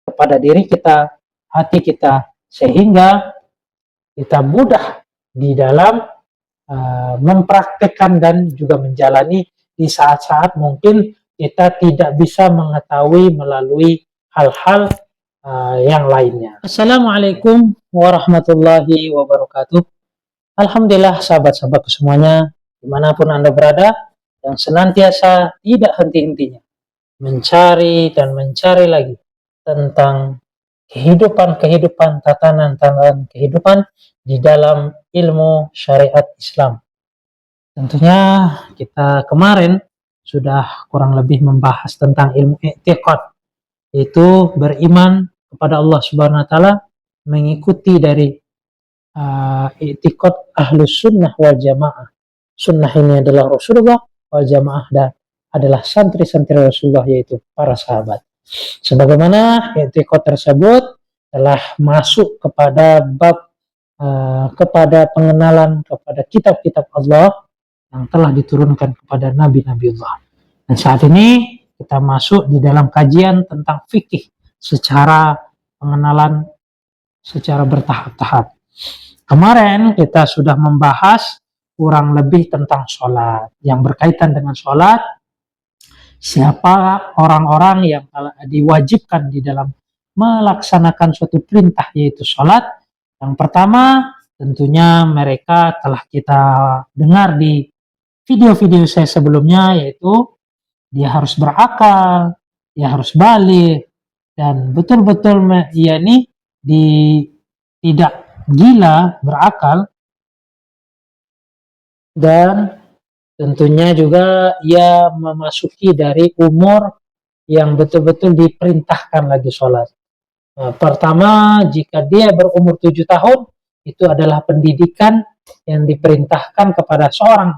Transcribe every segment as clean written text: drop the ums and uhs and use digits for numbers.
kepada diri kita, hati kita, sehingga kita mudah di dalam mempraktekkan dan juga menjalani di saat-saat mungkin kita tidak bisa mengetahui melalui hal-hal yang lainnya. Assalamualaikum warahmatullahi wabarakatuh. Alhamdulillah sahabat-sahabatku semuanya, dimanapun Anda berada, yang senantiasa tidak henti-hentinya mencari dan mencari lagi tentang kehidupan, tatanan kehidupan di dalam ilmu syariat Islam. Tentunya kita kemarin sudah kurang lebih membahas tentang ilmu i'tiqad, yaitu beriman kepada Allah Subhanahu wa taala, mengikuti dari i'tiqad ahlus sunnah wal jamaah. Sunnah ini adalah Rasulullah, wal jamaah adalah santri-santri Rasulullah, yaitu para sahabat. Sebagaimana i'tiqad tersebut telah masuk kepada bab kepada pengenalan kepada kitab-kitab Allah yang telah diturunkan kepada nabi-nabi Allah. Dan saat ini kita masuk di dalam kajian tentang fikih secara pengenalan secara bertahap-tahap. Kemarin kita sudah membahas kurang lebih tentang sholat, yang berkaitan dengan sholat, siapa orang-orang yang diwajibkan di dalam melaksanakan suatu perintah, yaitu sholat. Yang pertama, tentunya mereka telah kita dengar di video-video saya sebelumnya, yaitu dia harus berakal, dia harus balik, dan betul-betul yakni tidak gila berakal, dan tentunya juga ia memasuki dari umur yang betul-betul diperintahkan lagi sholat. Pertama, jika dia berumur 7 tahun, itu adalah pendidikan yang diperintahkan kepada seorang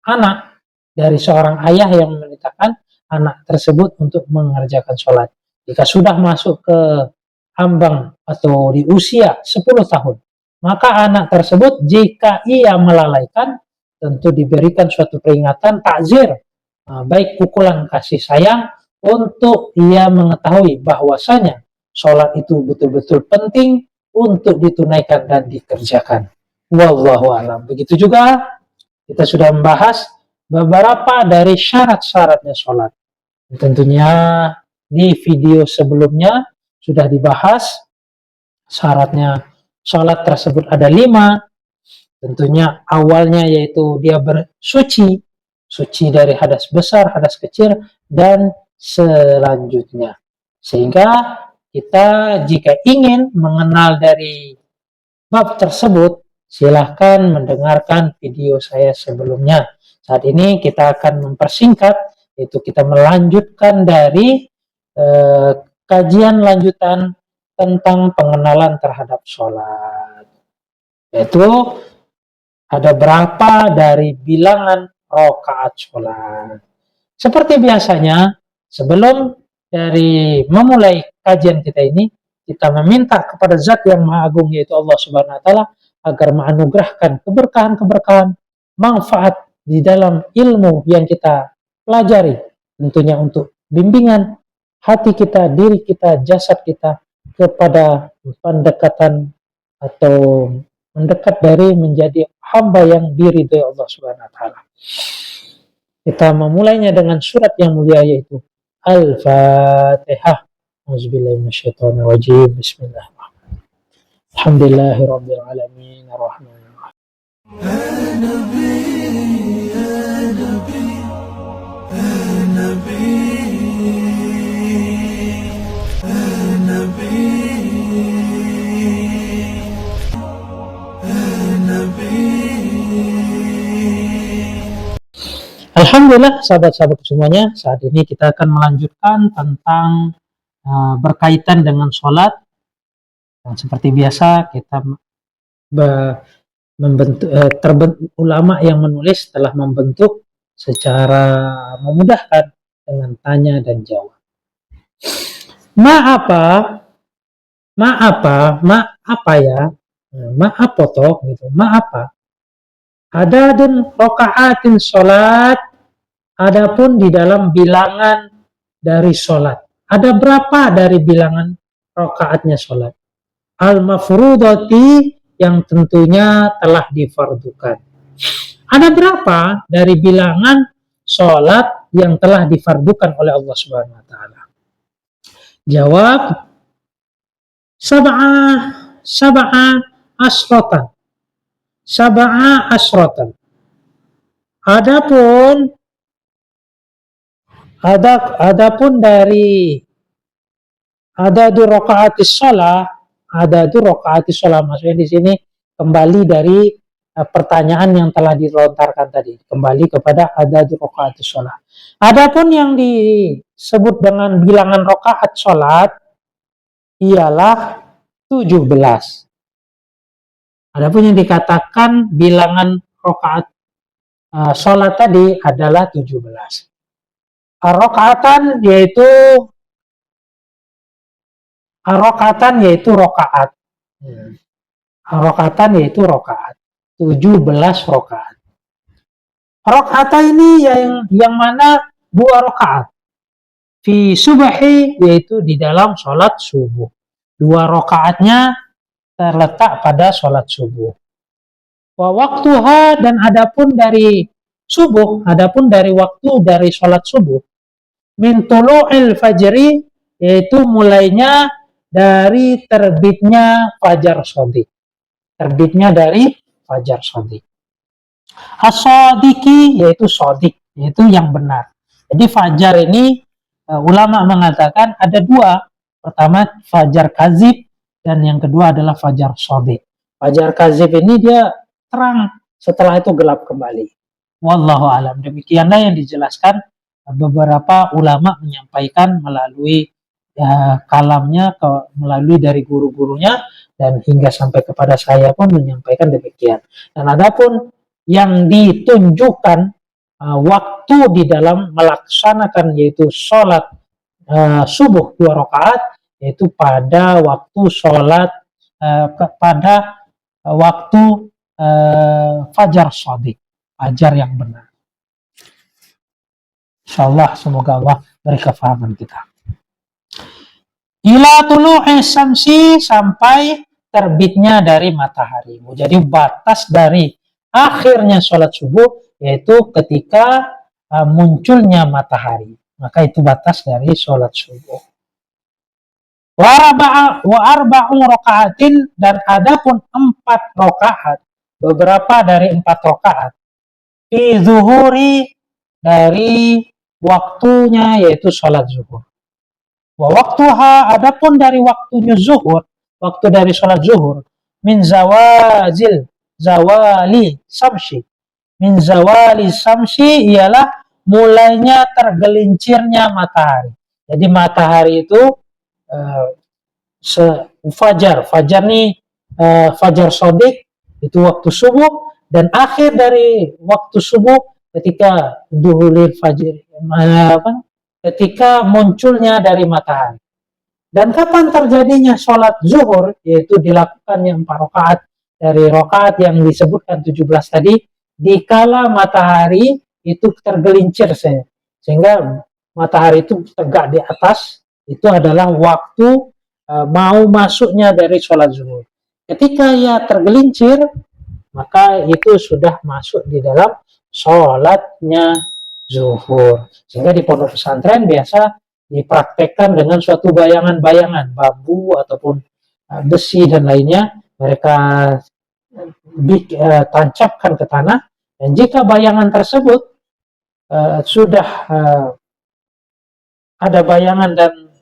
anak dari seorang ayah yang memerintahkan anak tersebut untuk mengerjakan sholat. Jika sudah masuk ke ambang atau di usia 10 tahun, maka anak tersebut jika ia melalaikan, tentu diberikan suatu peringatan, takzir, baik pukulan kasih sayang, untuk ia mengetahui bahwasanya sholat itu betul-betul penting untuk ditunaikan dan dikerjakan. Wallahu a'lam. Begitu juga kita sudah membahas beberapa dari syarat-syaratnya sholat. Tentunya di video sebelumnya sudah dibahas syaratnya sholat tersebut ada 5. Tentunya awalnya yaitu dia bersuci, suci dari hadas besar, hadas kecil, dan selanjutnya. Sehingga kita jika ingin mengenal dari bab tersebut, silahkan mendengarkan video saya sebelumnya. Saat ini kita akan mempersingkat, yaitu kita melanjutkan dari kajian lanjutan tentang pengenalan terhadap sholat. Yaitu ada berapa dari bilangan rakaat sholat. Seperti biasanya, sebelum dari memulai kajian kita ini, kita meminta kepada Zat yang Maha Agung, yaitu Allah Subhanahu wa taala, agar menganugerahkan keberkahan-keberkahan, manfaat di dalam ilmu yang kita pelajari, tentunya untuk bimbingan hati kita, diri kita, jasad kita kepada pendekatan atau mendekat dari menjadi hamba yang diridhoi Allah Subhanahu wa taala. Kita memulainya dengan surat yang mulia, yaitu Al-Fatihah. Auzubillahi minasyaitonir rajim. Bismillahirrahmanirrahim. Alhamdulillahirabbil alamin arrahmanir rahim. Ya Nabi, ya Nabi, ya Nabi, ya Nabi, ya Nabi. Alhamdulillah sahabat-sahabat semuanya, saat ini kita akan melanjutkan tentang berkaitan dengan sholat. Dan seperti biasa kita ulama yang menulis telah membentuk secara memudahkan dengan tanya dan jawab. Adadun rokaatin sholat, adapun di dalam bilangan dari sholat. Ada berapa dari bilangan rakaatnya sholat. Al-mafrudati yang tentunya telah difardukan. Ada berapa dari bilangan sholat yang telah difardukan oleh Allah Subhanahu wa taala? Jawab sab'a asrotan. Sab'a asrotan. Adapun dari adadu rakaatis shalah maksudnya di sini kembali dari pertanyaan yang telah dilontarkan tadi, kembali kepada adadu rakaatis shalah. Adapun yang disebut dengan bilangan rakaat salat ialah 17. Adapun yang dikatakan bilangan rakaat salat tadi adalah 17. Rakaatan yaitu rakaat. Rakaatan yaitu rakaat. 17 rakaat. Rakaat ini yang mana 2 rakaat. Fi subhi yaitu di dalam sholat subuh. 2 rakaatnya terletak pada sholat subuh. Wa waktuha dan adapun dari waktu dari sholat subuh. Min tulu'il fajri yaitu mulainya dari terbitnya fajar shadiq. Terbitnya dari fajar shadiq. As-shadiqi yaitu shadiq, yaitu yang benar. Jadi fajar ini ulama mengatakan ada 2. Pertama fajar kazib dan yang kedua adalah fajar shadiq. Fajar kazib ini dia terang, setelah itu gelap kembali. Wallahu alam. Demikianlah yang dijelaskan beberapa ulama menyampaikan melalui kalamnya, melalui dari guru-gurunya dan hingga sampai kepada saya pun menyampaikan demikian. Dan adapun yang ditunjukkan waktu di dalam melaksanakan yaitu sholat subuh 2 rakaat yaitu pada waktu sholat pada waktu fajar shadiq, fajar yang benar. Insyaallah semoga Allah beri kefahaman kita. Ila tulu'i syamsi sampai terbitnya dari matahari. Jadi batas dari akhirnya sholat subuh yaitu ketika munculnya matahari. Maka itu batas dari sholat subuh. Wa arba'u raka'atin dan adapun 4 rakaat. Beberapa dari 4 rakaat. Fi zuhuri dari waktunya yaitu sholat zuhur. Wa waktuha adapun dari waktunya zuhur, waktu dari sholat zuhur, min zawali samsi. Min zawali samsi ialah mulainya tergelincirnya matahari. Jadi matahari itu fajar nih fajar shadiq itu waktu subuh dan akhir dari waktu subuh ketika duhulil fajr ketika munculnya dari matahari. Dan kapan terjadinya sholat zuhur, yaitu dilakukannya 4 rakaat dari rakaat yang disebutkan 17 tadi, dikala matahari itu tergelincir sehingga matahari itu tegak di atas, itu adalah waktu mau masuknya dari sholat zuhur. Ketika ia tergelincir, maka itu sudah masuk di dalam sholatnya zuhur. Sehingga di pondok pesantren biasa dipraktekkan dengan suatu bayangan-bayangan bambu ataupun besi dan lainnya, mereka tancapkan ke tanah, dan jika bayangan tersebut sudah ada bayangan dan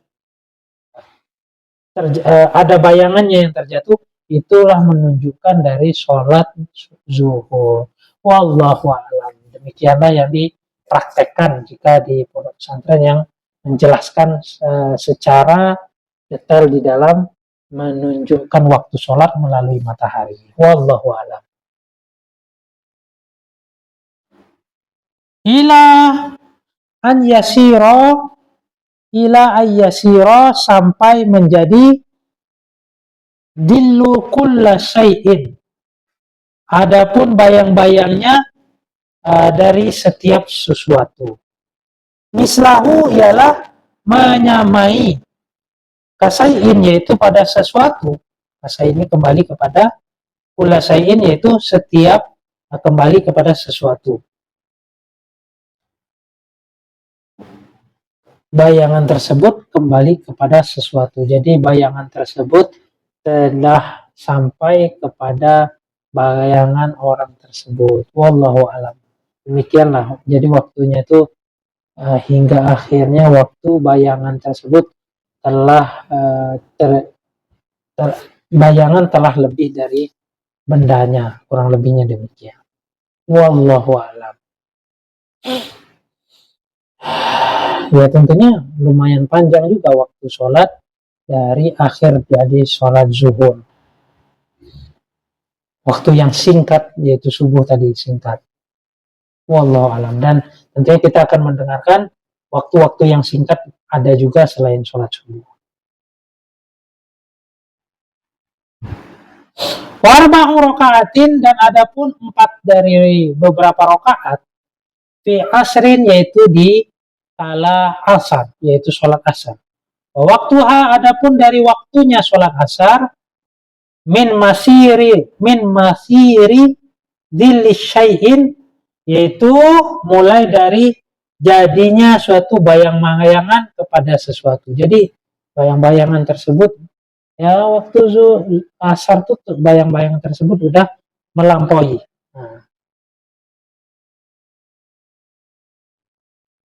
ada bayangannya yang terjatuh, itulah menunjukkan dari sholat zuhur. Wallahu a'lam. Demikianlah yang dipraktekkan jika di pondok pesantren yang menjelaskan secara detail di dalam menunjukkan waktu sholat melalui matahari. Wallahu a'lam. Ila an yasira sampai menjadi dillu kulla syai'in. Adapun bayang-bayangnya dari setiap sesuatu. Mislahu ialah menyamai Kasai'in yaitu pada sesuatu. Kasai ini kembali kepada kula syai'in yaitu setiap kembali kepada sesuatu. Bayangan tersebut kembali kepada sesuatu. Jadi bayangan tersebut telah sampai kepada bayangan orang tersebut. Wallahu alam. Demikianlah. Jadi waktunya itu hingga akhirnya waktu bayangan tersebut telah bayangan telah lebih dari bendanya, kurang lebihnya demikian. Wallahu alam. Ya tentunya lumayan panjang juga waktu sholat dari akhir jadi sholat zuhur. Waktu yang singkat yaitu subuh tadi singkat. Wallahu alam. Dan tentunya kita akan mendengarkan waktu-waktu yang singkat ada juga selain sholat subuh. Warba'u raka'atin, dan adapun 4 dari beberapa rakaat fi asrin yaitu di kala asar yaitu sholat asar. Waktuha, adapun dari waktunya sholat asar, min masiri dilli syai'in, yaitu mulai dari jadinya suatu bayang-bayangan kepada sesuatu. Jadi bayang-bayangan tersebut ya waktu asar tuh bayang-bayangan tersebut udah melampaui.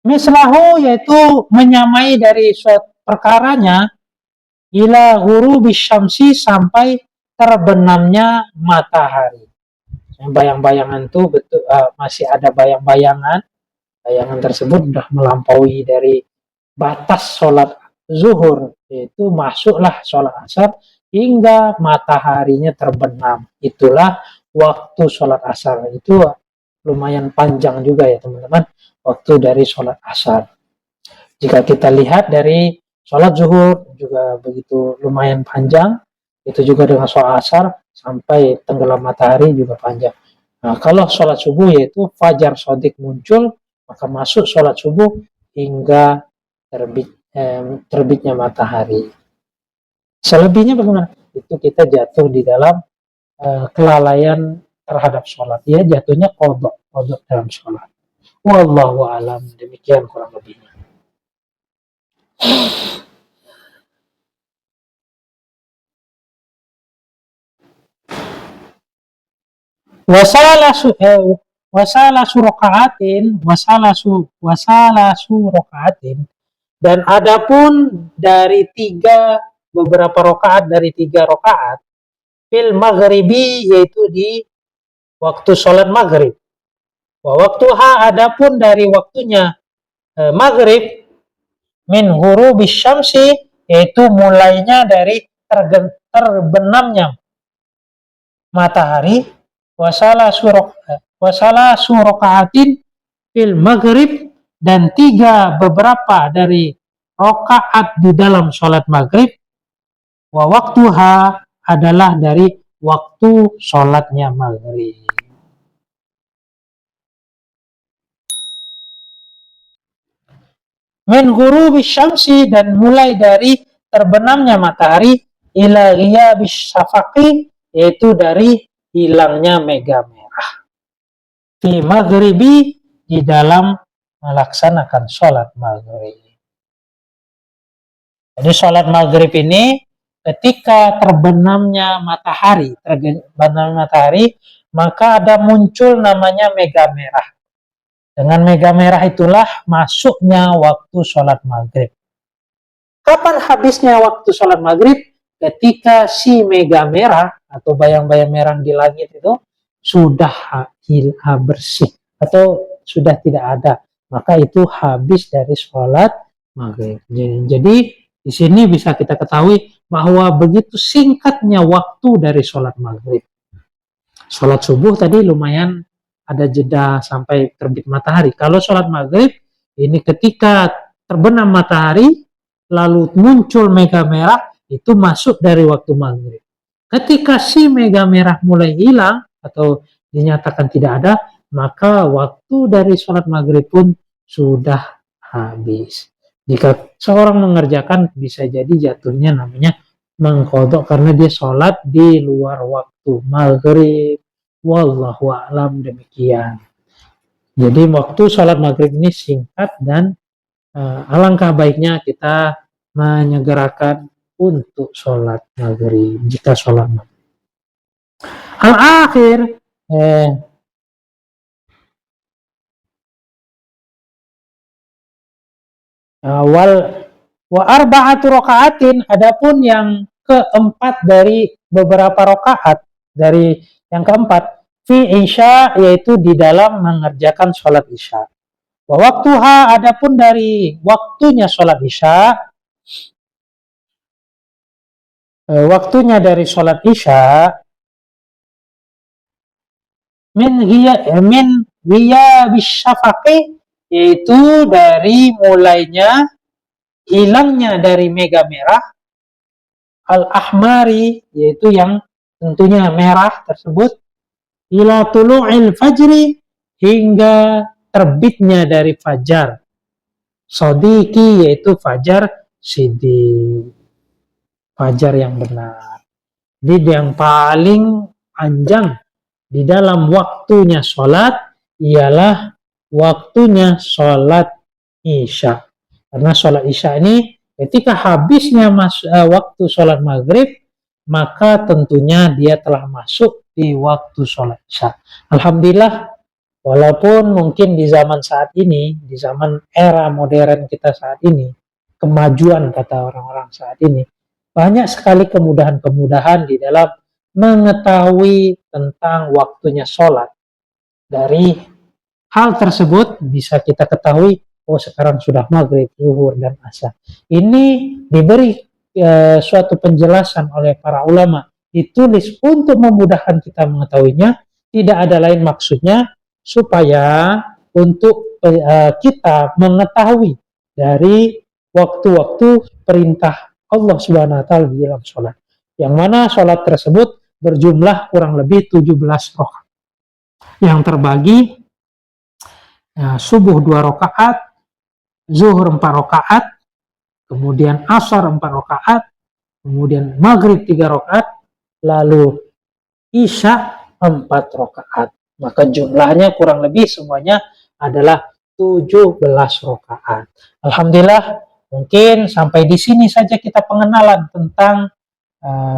Mislahu yaitu menyamai dari suatu perkaranya ila ghurubis syamsi, sampai terbenamnya matahari. Bayang-bayangan tuh betul masih ada bayang-bayangan. Bayangan tersebut sudah melampaui dari batas sholat zuhur, yaitu masuklah sholat asar hingga mataharinya terbenam. Itulah waktu sholat asar. Itu lumayan panjang juga ya teman-teman, waktu dari sholat asar. Jika kita lihat dari sholat zuhur juga begitu lumayan panjang, itu juga dengan sholat asar sampai tenggelam matahari juga panjang. Nah, kalau sholat subuh yaitu fajar shodiq muncul, maka masuk sholat subuh hingga terbitnya matahari. Selebihnya bagaimana? Itu kita jatuh di dalam kelalaian terhadap sholat. Ya jatuhnya qadha dalam sholat. Wallahu alam. Demikian kurang lebihnya. Wasalasu rakaatin, dan adapun dari beberapa rakaat dari 3 rakaat fil maghribi, yaitu di waktu sholat maghrib. Waktuha, adapun dari waktunya maghrib, min ghurubis syamsi, yaitu mulainya dari terbenamnya matahari. Wasala surakaatin fil maghrib, dan 3 beberapa dari rakaat di dalam sholat maghrib. Wa waktuha, adalah dari waktu sholatnya maghrib. Min ghurubis syamsi, dan mulai dari terbenamnya matahari, ila ghiyabis syafaqi, yaitu dari hilangnya mega merah. Fi maghribi, di dalam melaksanakan sholat maghrib. Jadi sholat maghrib ini ketika terbenamnya matahari, maka ada muncul namanya mega merah. Dengan mega merah itulah masuknya waktu sholat maghrib. Kapan habisnya waktu sholat maghrib? Ketika si mega merah atau bayang-bayang merah di langit itu sudah bersih atau sudah tidak ada, maka itu habis dari sholat maghrib. Jadi di sini bisa kita ketahui bahwa begitu singkatnya waktu dari sholat maghrib. Sholat subuh tadi lumayan ada jeda sampai terbit matahari. Kalau sholat maghrib ini ketika terbenam matahari lalu muncul mega merah, itu masuk dari waktu maghrib. Ketika si mega merah mulai hilang atau dinyatakan tidak ada, maka waktu dari sholat maghrib pun sudah habis. Jika seorang mengerjakan, bisa jadi jatuhnya namanya mengkodok karena dia sholat di luar waktu maghrib. Wallahu a'lam, demikian. Jadi waktu sholat maghrib ini singkat dan alangkah baiknya kita menyegerakan untuk sholat maghrib jika sholat maghrib. Al-akhir wal wa arba'atu rakaatin, adapun yang keempat dari beberapa rakaat, dari yang keempat fi isya, yaitu di dalam mengerjakan sholat isya. Wa waktuha, adapun dari waktunya sholat isya, waktunya dari sholat isya min hiya bisyafaqi, yaitu dari mulainya hilangnya dari mega merah, al-ahmari, yaitu yang tentunya merah tersebut, ila tulu'il fajri, hingga terbitnya dari fajar sodiki, yaitu fajar sidik, fajar yang benar. Jadi yang paling panjang di dalam waktunya sholat ialah waktunya sholat isya. Karena sholat isya ini ketika habisnya waktu sholat maghrib, maka tentunya dia telah masuk di waktu sholat isya. Alhamdulillah, walaupun mungkin di zaman saat ini, di zaman era modern kita saat ini, kemajuan kata orang-orang saat ini, banyak sekali kemudahan-kemudahan di dalam mengetahui tentang waktunya sholat. Dari hal tersebut bisa kita ketahui, oh sekarang sudah maghrib, zuhur, dan asar. Ini diberi suatu penjelasan oleh para ulama, ditulis untuk memudahkan kita mengetahuinya. Tidak ada lain maksudnya supaya untuk kita mengetahui dari waktu-waktu perintah Allah Subhanahu wa taala di dalam sholat. Yang mana sholat tersebut berjumlah kurang lebih 17 rakaat. Yang terbagi subuh 2 rakaat, zuhur 4 rakaat, kemudian asar 4 rakaat, kemudian maghrib 3 rakaat, lalu isya 4 rakaat. Maka jumlahnya kurang lebih semuanya adalah 17 rakaat. Alhamdulillah, mungkin sampai di sini saja kita pengenalan tentang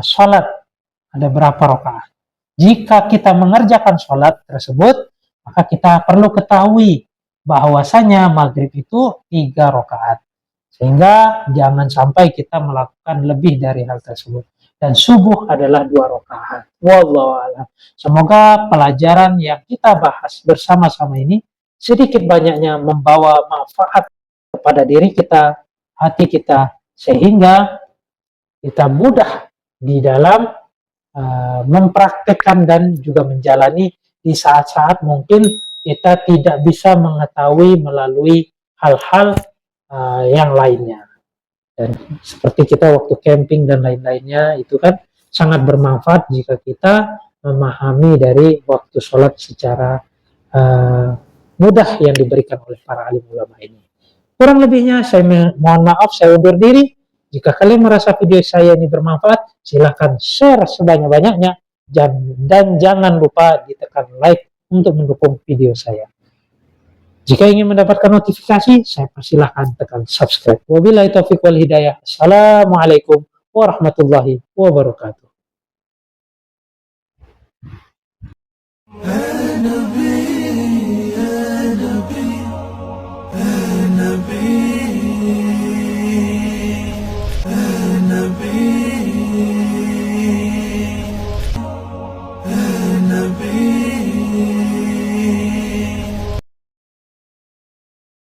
sholat. Ada berapa rakaat. Jika kita mengerjakan sholat tersebut, maka kita perlu ketahui bahwasanya maghrib itu 3 rakaat. Sehingga jangan sampai kita melakukan lebih dari hal tersebut. Dan subuh adalah 2 rakaat. Wallahu a'lam. Semoga pelajaran yang kita bahas bersama-sama ini sedikit banyaknya membawa manfaat kepada diri kita, hati kita, sehingga kita mudah di dalam mempraktekkan dan juga menjalani di saat-saat mungkin kita tidak bisa mengetahui melalui hal-hal yang lainnya. Dan seperti kita waktu camping dan lain-lainnya, itu kan sangat bermanfaat jika kita memahami dari waktu sholat secara mudah yang diberikan oleh para alim ulama ini. Kurang lebihnya saya mohon maaf, saya undur diri. Jika kalian merasa video saya ini bermanfaat, silahkan share sebanyak-banyaknya dan jangan lupa ditekan like untuk mendukung video saya. Jika ingin mendapatkan notifikasi, saya persilahkan tekan subscribe. Wabillahi taufiq wal hidayah. Assalamualaikum warahmatullahi wabarakatuh. Nabi